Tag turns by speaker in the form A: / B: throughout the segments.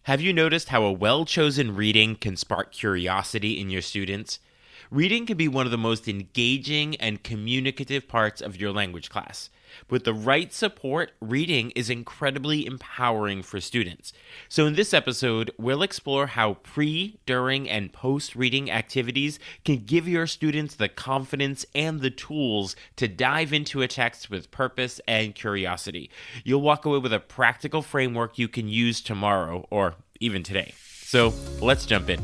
A: Have you noticed how a well-chosen reading can spark curiosity in your students? Reading can be one of the most engaging and communicative parts of your language class. With the right support, reading is incredibly empowering for students. So in this episode, we'll explore how pre, during, and post-reading activities can give your students the confidence and the tools to dive into a text with purpose and curiosity. You'll walk away with a practical framework you can use tomorrow or even today. So let's jump in.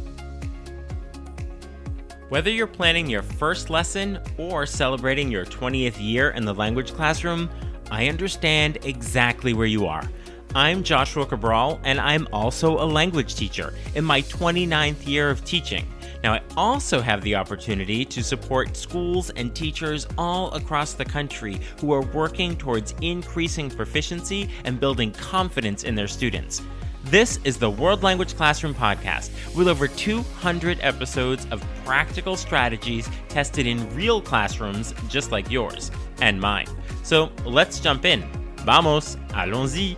A: Whether you're planning your first lesson or celebrating your 20th year in the language classroom, I understand exactly where you are. I'm Joshua Cabral, and I'm also a language teacher in my 29th year of teaching. Now, I also have the opportunity to support schools and teachers all across the country who are working towards increasing proficiency and building confidence in their students. This is the World Language Classroom Podcast, with over 200 episodes of practical strategies tested in real classrooms just like yours and mine. So let's jump in. Vamos, allons-y.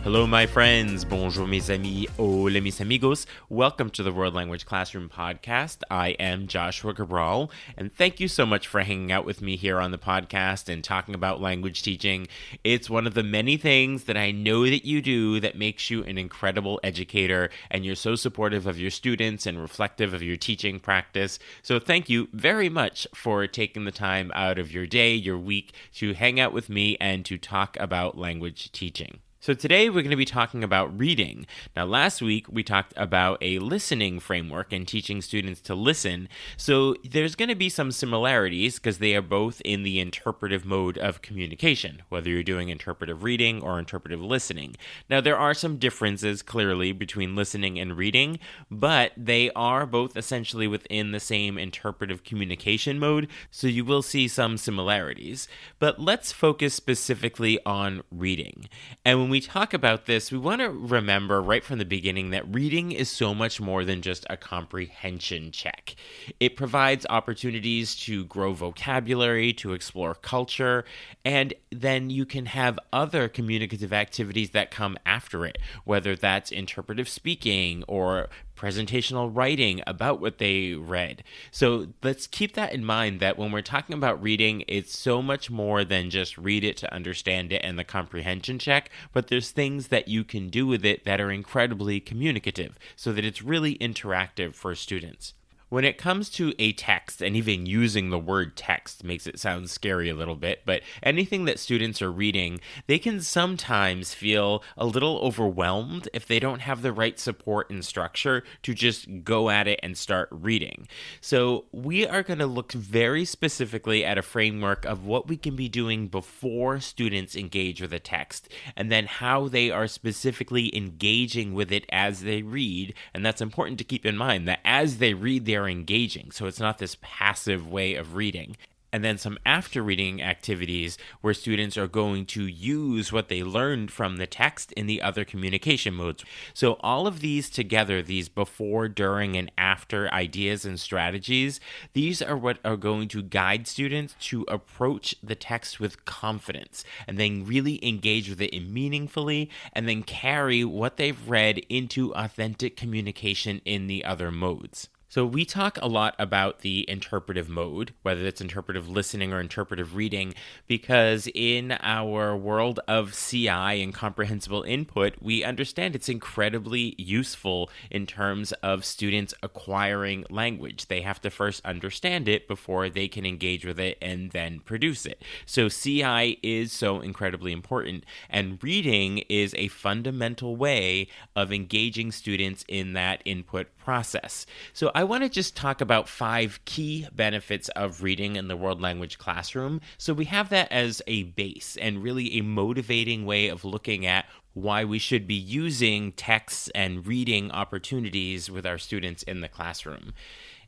A: Hello, my friends. Bonjour, mes amis. Hola, mis amigos. Welcome to the World Language Classroom Podcast. I am Joshua Cabral, and thank you so much for hanging out with me here on the podcast and talking about language teaching. It's one of the many things that I know that you do that makes you an incredible educator, and you're so supportive of your students and reflective of your teaching practice. So thank you very much for taking the time out of your day, your week, to hang out with me and to talk about language teaching. So today we're going to be talking about reading. Now last week we talked about a listening framework and teaching students to listen. So there's going to be some similarities because they are both in the interpretive mode of communication, whether you're doing interpretive reading or interpretive listening. Now there are some differences clearly between listening and reading, but they are both essentially within the same interpretive communication mode, so you will see some similarities. But let's focus specifically on reading. And when we talk about this, we want to remember right from the beginning that reading is so much more than just a comprehension check. It provides opportunities to grow vocabulary, to explore culture, and then you can have other communicative activities that come after it, whether that's interpretive speaking or presentational writing about what they read. So let's keep that in mind, that when we're talking about reading, it's so much more than just read it to understand it and the comprehension check, but there's things that you can do with it that are incredibly communicative so that it's really interactive for students. When it comes to a text, and even using the word text makes it sound scary a little bit, but anything that students are reading, they can sometimes feel a little overwhelmed if they don't have the right support and structure to just go at it and start reading. So we are going to look very specifically at a framework of what we can be doing before students engage with a text, and then how they are specifically engaging with it as they read. And that's important to keep in mind, that as they read, they are engaging, so it's not this passive way of reading. And then some after reading activities where students are going to use what they learned from the text in the other communication modes. So all of these together, these before, during, and after ideas and strategies, these are what are going to guide students to approach the text with confidence and then really engage with it meaningfully, and then carry what they've read into authentic communication in the other modes. So we talk a lot about the interpretive mode, whether it's interpretive listening or interpretive reading, because in our world of CI and comprehensible input, we understand it's incredibly useful in terms of students acquiring language. They have to first understand it before they can engage with it and then produce it. So CI is so incredibly important, and reading is a fundamental way of engaging students in that input process. So I want to just talk about 5 key benefits of reading in the World Language Classroom. So we have that as a base and really a motivating way of looking at why we should be using texts and reading opportunities with our students in the classroom.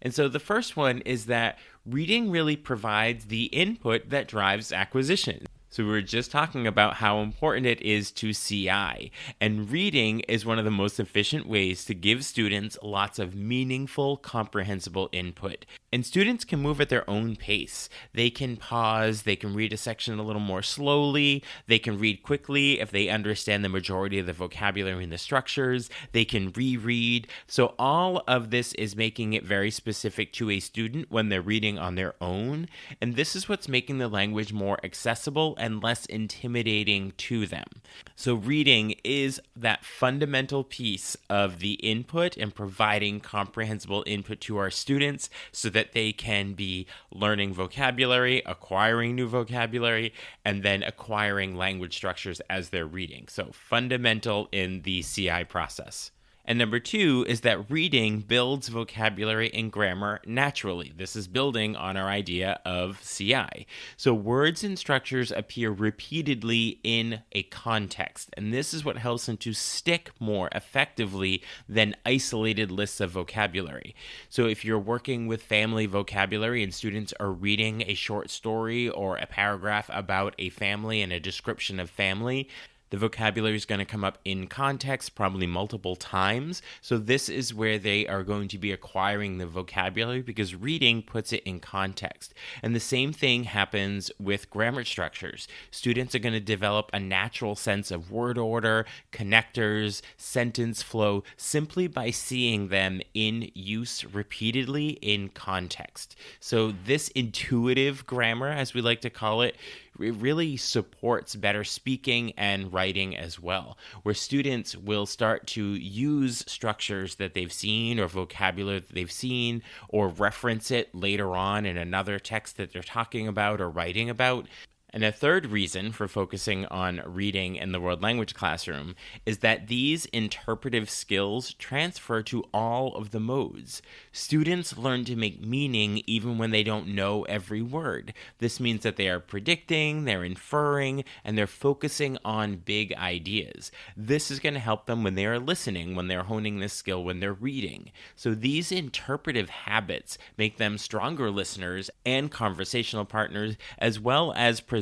A: And so the first one is that reading really provides the input that drives acquisition. So we were just talking about how important it is to CI, and reading is one of the most efficient ways to give students lots of meaningful, comprehensible input. And students can move at their own pace. They can pause, they can read a section a little more slowly, they can read quickly if they understand the majority of the vocabulary and the structures, they can reread. So all of this is making it very specific to a student when they're reading on their own, and this is what's making the language more accessible and less intimidating to them. So reading is that fundamental piece of the input and providing comprehensible input to our students so that they can be learning vocabulary, acquiring new vocabulary, and then acquiring language structures as they're reading. So fundamental in the CI process. And number 2 is that reading builds vocabulary and grammar naturally. This is building on our idea of CI. So words and structures appear repeatedly in a context, and this is what helps them to stick more effectively than isolated lists of vocabulary. So if you're working with family vocabulary and students are reading a short story or a paragraph about a family and a description of family, the vocabulary is going to come up in context, probably multiple times. So this is where they are going to be acquiring the vocabulary because reading puts it in context. And the same thing happens with grammar structures. Students are going to develop a natural sense of word order, connectors, sentence flow, simply by seeing them in use repeatedly in context. So this intuitive grammar, as we like to call it really supports better speaking and writing as well, where students will start to use structures that they've seen or vocabulary that they've seen or reference it later on in another text that they're talking about or writing about. And a third reason for focusing on reading in the world language classroom is that these interpretive skills transfer to all of the modes. Students learn to make meaning even when they don't know every word. This means that they are predicting, they're inferring, and they're focusing on big ideas. This is going to help them when they are listening, when they're honing this skill, when they're reading. So these interpretive habits make them stronger listeners and conversational partners, as well as presenters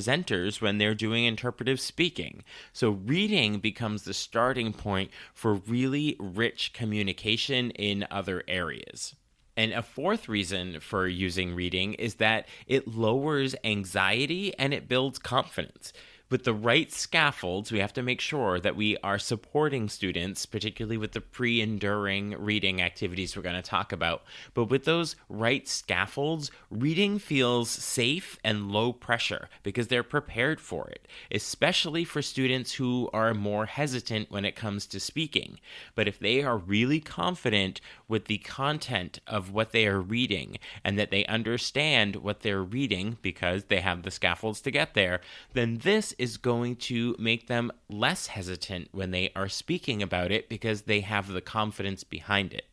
A: when they're doing interpretive speaking. So reading becomes the starting point for really rich communication in other areas. And a fourth reason for using reading is that it lowers anxiety and it builds confidence. With the right scaffolds, we have to make sure that we are supporting students, particularly with the pre-enduring reading activities we're going to talk about. But with those right scaffolds, reading feels safe and low pressure because they're prepared for it, especially for students who are more hesitant when it comes to speaking. But if they are really confident with the content of what they are reading and that they understand what they're reading because they have the scaffolds to get there, then this is going to make them less hesitant when they are speaking about it because they have the confidence behind it.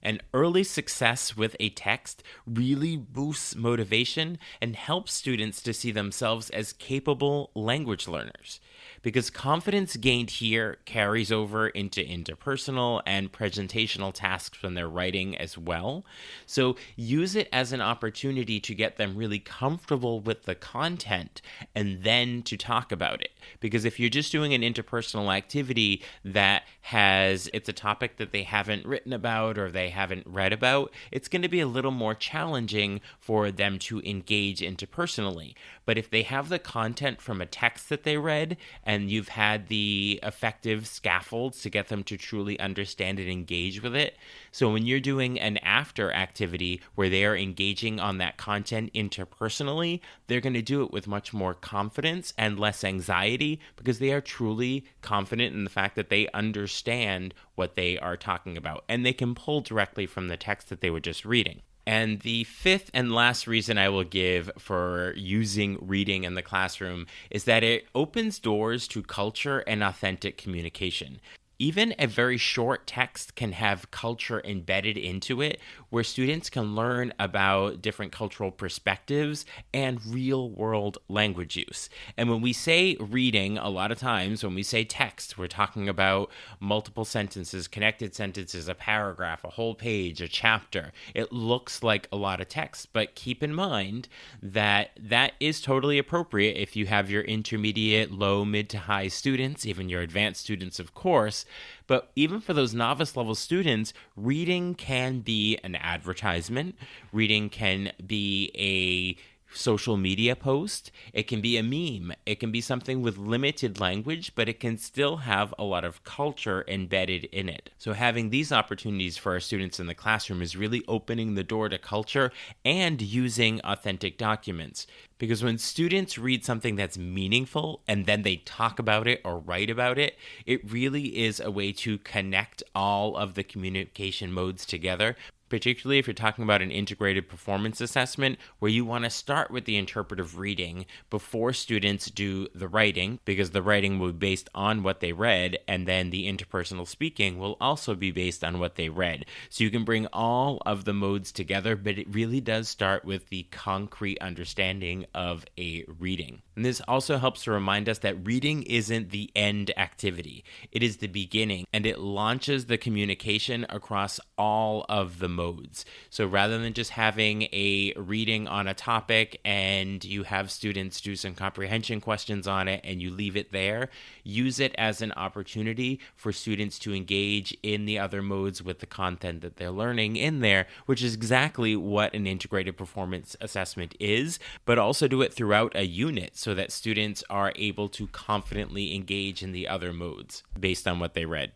A: And early success with a text really boosts motivation and helps students to see themselves as capable language learners, because confidence gained here carries over into interpersonal and presentational tasks when they're writing as well. So use it as an opportunity to get them really comfortable with the content and then to talk about it. Because if you're just doing an interpersonal activity that it's a topic that they haven't written about or they haven't read about, it's going to be a little more challenging for them to engage interpersonally. But if they have the content from a text that they read and you've had the effective scaffolds to get them to truly understand and engage with it, so when you're doing an after activity where they are engaging on that content interpersonally, they're going to do it with much more confidence and less anxiety because they are truly confident in the fact that they understand what they are talking about and they can pull directly from the text that they were just reading. And the fifth and last reason I will give for using reading in the classroom is that it opens doors to culture and authentic communication. Even a very short text can have culture embedded into it, where students can learn about different cultural perspectives and real world language use. And when we say reading, a lot of times when we say text, we're talking about multiple sentences, connected sentences, a paragraph, a whole page, a chapter. It looks like a lot of text, but keep in mind that that is totally appropriate if you have your intermediate, low, mid to high students, even your advanced students, of course. But even for those novice level students, reading can be an advertisement. Reading can be a social media post. It can be a meme. It can be something with limited language, but it can still have a lot of culture embedded in it. So having these opportunities for our students in the classroom is really opening the door to culture and using authentic documents. Because when students read something that's meaningful and then they talk about it or write about it, it really is a way to connect all of the communication modes together, particularly if you're talking about an integrated performance assessment where you want to start with the interpretive reading before students do the writing, because the writing will be based on what they read, and then the interpersonal speaking will also be based on what they read. So you can bring all of the modes together, but it really does start with the concrete understanding of a reading. And this also helps to remind us that reading isn't the end activity. It is the beginning, and it launches the communication across all of the modes. So rather than just having a reading on a topic and you have students do some comprehension questions on it and you leave it there, use it as an opportunity for students to engage in the other modes with the content that they're learning in there, which is exactly what an integrated performance assessment is, but also do it throughout a unit so that students are able to confidently engage in the other modes based on what they read.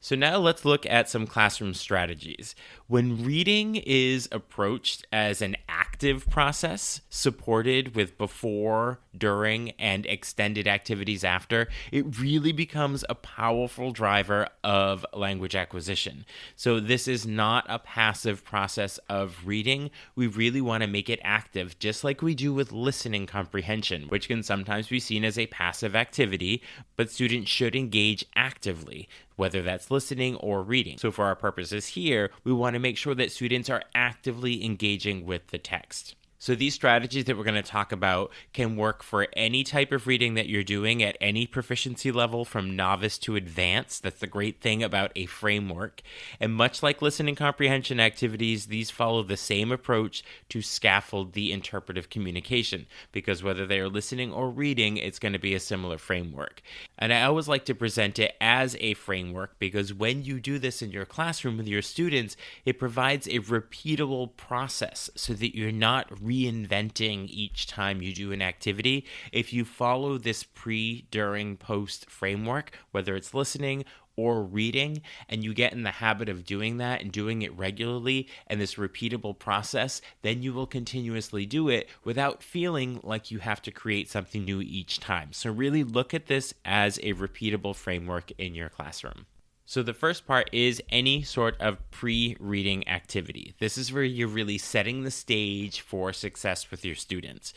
A: So now let's look at some classroom strategies. When reading is approached as an active process, supported with before, during, and extended activities after, it really becomes a powerful driver of language acquisition. So this is not a passive process of reading. We really want to make it active, just like we do with listening comprehension, which can sometimes be seen as a passive activity, but students should engage actively, whether that's listening or reading. So for our purposes here, we want to make sure that students are actively engaging with the text. So these strategies that we're going to talk about can work for any type of reading that you're doing at any proficiency level from novice to advanced. That's the great thing about a framework. And much like listening comprehension activities, these follow the same approach to scaffold the interpretive communication, because whether they are listening or reading, it's going to be a similar framework. And I always like to present it as a framework because when you do this in your classroom with your students, it provides a repeatable process so that you're not reinventing each time you do an activity. If you follow this pre, during, post framework, whether it's listening or reading, and you get in the habit of doing that and doing it regularly and this repeatable process, then you will continuously do it without feeling like you have to create something new each time. So really look at this as a repeatable framework in your classroom. So the first part is any sort of pre-reading activity. This is where you're really setting the stage for success with your students.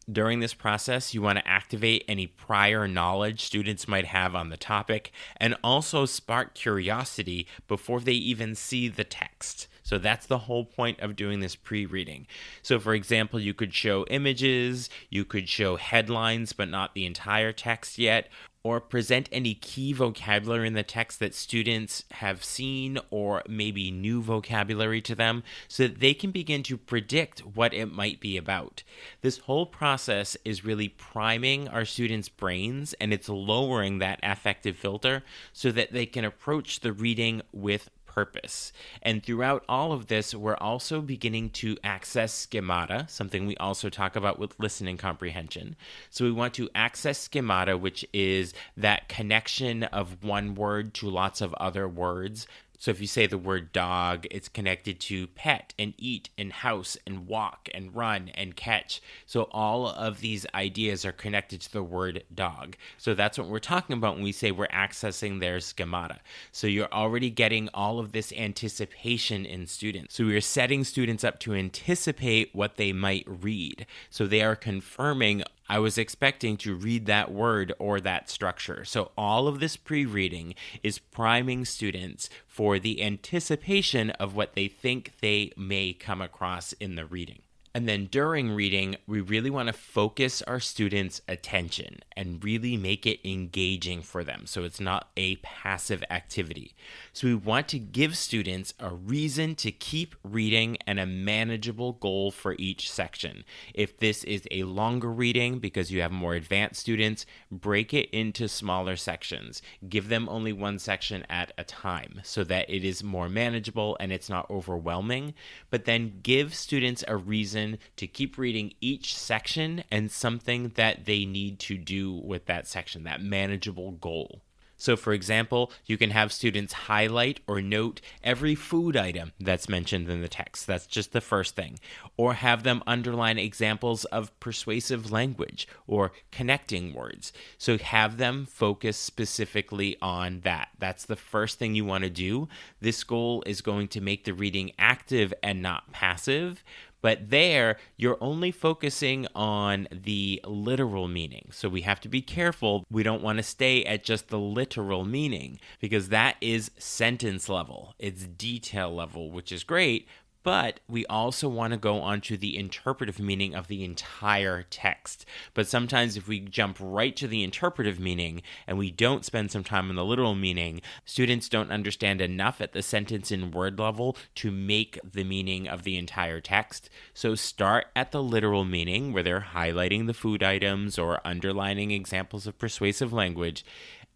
A: During this process, you want to activate any prior knowledge students might have on the topic and also spark curiosity before they even see the text. So that's the whole point of doing this pre-reading. So for example, you could show images, you could show headlines, but not the entire text yet, or present any key vocabulary in the text that students have seen or maybe new vocabulary to them so that they can begin to predict what it might be about. This whole process is really priming our students' brains and it's lowering that affective filter so that they can approach the reading with purpose. And throughout all of this, we're also beginning to access schemata, something we also talk about with listening comprehension. So we want to access schemata, which is that connection of one word to lots of other words. So if you say the word dog, it's connected to pet and eat and house and walk and run and catch. So all of these ideas are connected to the word dog. So that's what we're talking about when we say we're accessing their schemata. So you're already getting all of this anticipation in students. So we're setting students up to anticipate what they might read. So they are confirming I was expecting to read that word or that structure. So all of this pre-reading is priming students for the anticipation of what they think they may come across in the reading. And then during reading, we really want to focus our students' attention and really make it engaging for them so it's not a passive activity. So we want to give students a reason to keep reading and a manageable goal for each section. If this is a longer reading because you have more advanced students, break it into smaller sections. Give them only one section at a time so that it is more manageable and it's not overwhelming. But then give students a reason to keep reading each section and something that they need to do with that section, that manageable goal. So for example, you can have students highlight or note every food item that's mentioned in the text. That's just the first thing. Or have them underline examples of persuasive language or connecting words. So have them focus specifically on that. That's the first thing you want to do. This goal is going to make the reading active and not passive. But there, you're only focusing on the literal meaning. So we have to be careful. We don't want to stay at just the literal meaning because that is sentence level. It's detail level, which is great. But we also want to go on to the interpretive meaning of the entire text. But sometimes if we jump right to the interpretive meaning and we don't spend some time on the literal meaning, students don't understand enough at the sentence and word level to make the meaning of the entire text. So start at the literal meaning where they're highlighting the food items or underlining examples of persuasive language.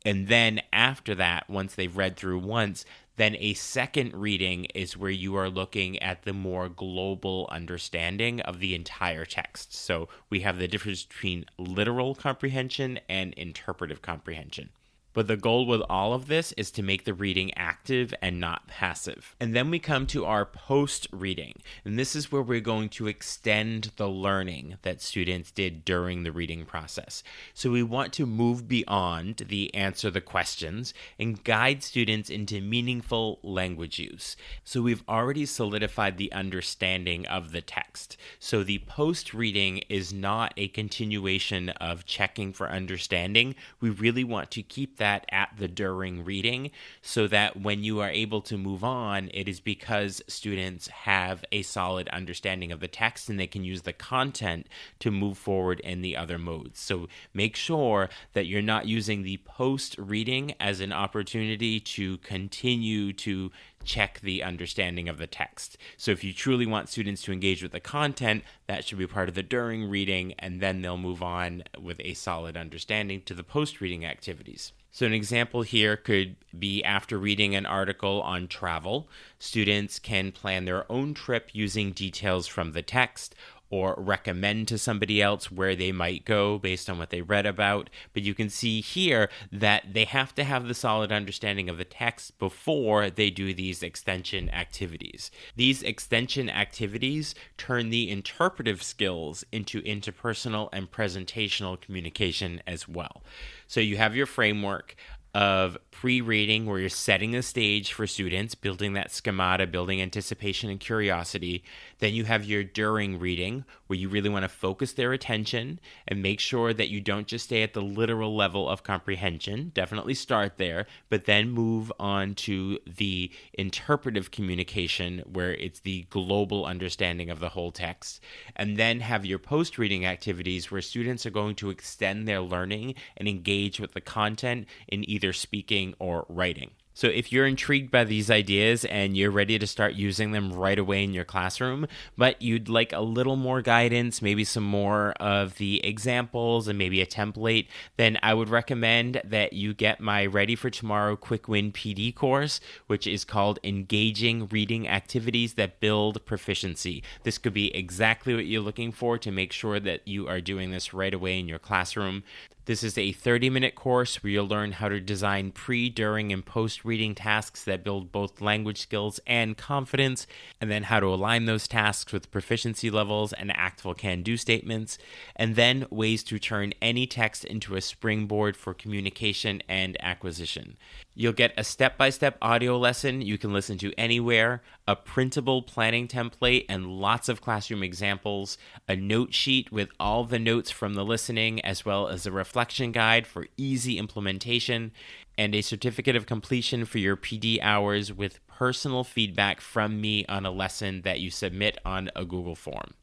A: And then after that, once they've read through once, then a second reading is where you are looking at the more global understanding of the entire text. So we have the difference between literal comprehension and interpretive comprehension. But the goal with all of this is to make the reading active and not passive. And then we come to our post-reading. And this is where we're going to extend the learning that students did during the reading process. So we want to move beyond the answer the questions and guide students into meaningful language use. So we've already solidified the understanding of the text. So the post-reading is not a continuation of checking for understanding. We really want to keep that at the during reading so that when you are able to move on, it is because students have a solid understanding of the text and they can use the content to move forward in the other modes. So make sure that you're not using the post-reading as an opportunity to continue to check the understanding of the text. So if you truly want students to engage with the content, that should be part of the during reading, and then they'll move on with a solid understanding to the post-reading activities. So an example here could be after reading an article on travel, students can plan their own trip using details from the text or recommend to somebody else where they might go based on what they read about. But you can see here that they have to have the solid understanding of the text before they do these extension activities. These extension activities turn the interpretive skills into interpersonal and presentational communication as well. So you have your framework of pre-reading where you're setting the stage for students, building that schemata, building anticipation and curiosity. Then you have your during reading where you really want to focus their attention and make sure that you don't just stay at the literal level of comprehension. Definitely start there, but then move on to the interpretive communication where it's the global understanding of the whole text. And then have your post-reading activities where students are going to extend their learning and engage with the content in either speaking or writing. So if you're intrigued by these ideas and you're ready to start using them right away in your classroom, but you'd like a little more guidance, maybe some more of the examples and maybe a template, then I would recommend that you get my Ready for Tomorrow Quick Win PD course, which is called Engaging Reading Activities That Build Proficiency. This could be exactly what you're looking for to make sure that you are doing this right away in your classroom. This is a 30-minute course where you'll learn how to design pre, during, and post-reading tasks that build both language skills and confidence, and then how to align those tasks with proficiency levels and actful can-do statements, and then ways to turn any text into a springboard for communication and acquisition. You'll get a step-by-step audio lesson you can listen to anywhere, a printable planning template and lots of classroom examples, a note sheet with all the notes from the listening, as well as a reflection guide for easy implementation, and a certificate of completion for your PD hours with personal feedback from me on a lesson that you submit on a Google form.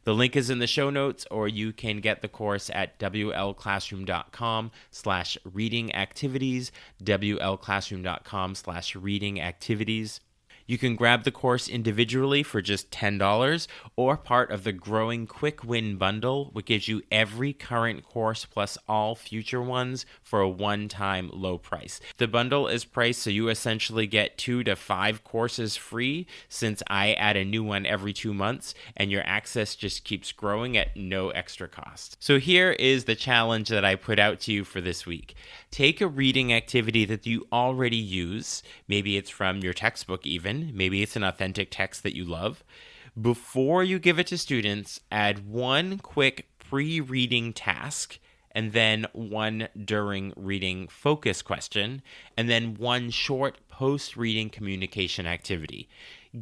A: The link is in the show notes, or you can get the course at wlclassroom.com/reading activities, wlclassroom.com/reading activities. You can grab the course individually for just $10 or part of the growing Quick Win bundle, which gives you every current course plus all future ones for a one-time low price. The bundle is priced so you essentially get 2 to 5 courses free, since I add a new one every 2 months, and your access just keeps growing at no extra cost. So here is the challenge that I put out to you for this week. Take a reading activity that you already use. Maybe it's from your textbook even. Maybe it's an authentic text that you love. Before you give it to students, add one quick pre-reading task, and then one during reading focus question, and then one short post-reading communication activity.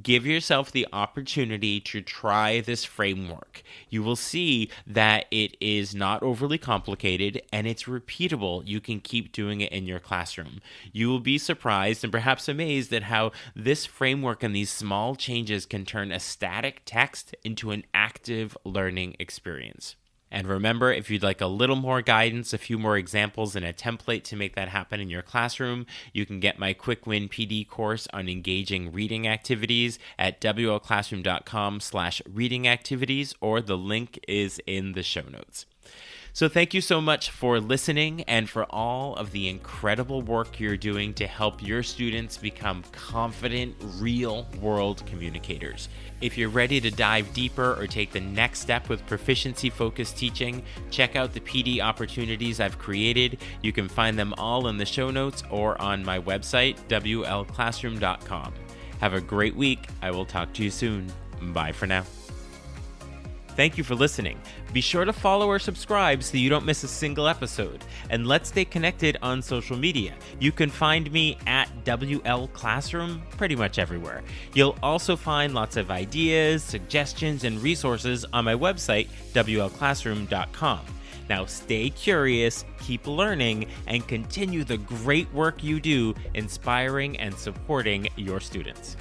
A: Give yourself the opportunity to try this framework. You will see that it is not overly complicated and it's repeatable. You can keep doing it in your classroom. You will be surprised and perhaps amazed at how this framework and these small changes can turn a static text into an active learning experience. And remember, if you'd like a little more guidance, a few more examples, and a template to make that happen in your classroom, you can get my Quick Win PD course on engaging reading activities at wlclassroom.com/reading activities, or the link is in the show notes. So thank you so much for listening and for all of the incredible work you're doing to help your students become confident, real-world communicators. If you're ready to dive deeper or take the next step with proficiency-focused teaching, check out the PD opportunities I've created. You can find them all in the show notes or on my website, wlclassroom.com. Have a great week. I will talk to you soon. Bye for now. Thank you for listening. Be sure to follow or subscribe so you don't miss a single episode. And let's stay connected on social media. You can find me at WL Classroom pretty much everywhere. You'll also find lots of ideas, suggestions, and resources on my website, wlclassroom.com. Now stay curious, keep learning, and continue the great work you do inspiring and supporting your students.